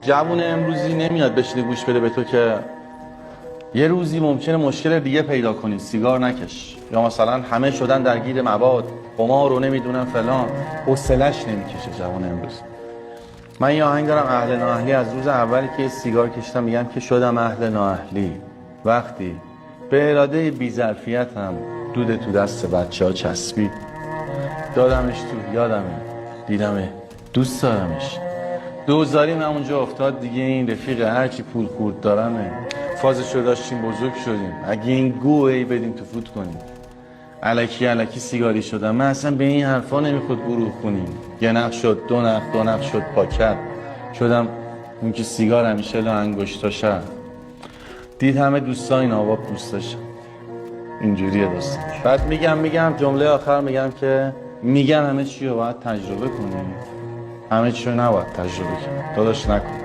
جوون امروزی نمیاد بشینه گوش بده به تو که یه روزی ممکنه مشکل دیگه پیدا کنی، سیگار نکش، یا مثلا همه شدن درگیر مواد، قمار رو نمیدونم فلان، حوصله‌اش نمیکشه جوون امروز. من یه آهنگ دارم اهل نااهلی، از روز اولی که سیگار کشیدم میگم که شدم اهل نااهلی وقتی به اراده بی‌ظرفیتم دود تو دست بچه‌ها چسبید، دادمش تو، یادمه، دیدمه، دوست دارمش. دوزاریم همونجا افتاد دیگه، این رفیق هرچی پول خورد دارمه، فازش رو داشتیم بزرگ شدیم، اگه این گوهی بدیم تو فوت کنیم. الکی سیگاری شدم، من اصلا به این حرفا نمیخواد گروه کنیم. یه نخ شد، دو نخ شد، پاکت شدم اون که سیگار همیشه لا انگشتاشه. دید همه دوستان این آواب دوست داشتم. اینجوریه داستان. بعد میگم جمله آخر میگم که میگن همه چی رو باید تجربه کنی، همه چی رو نباید تجربه کنی. داداش نکن.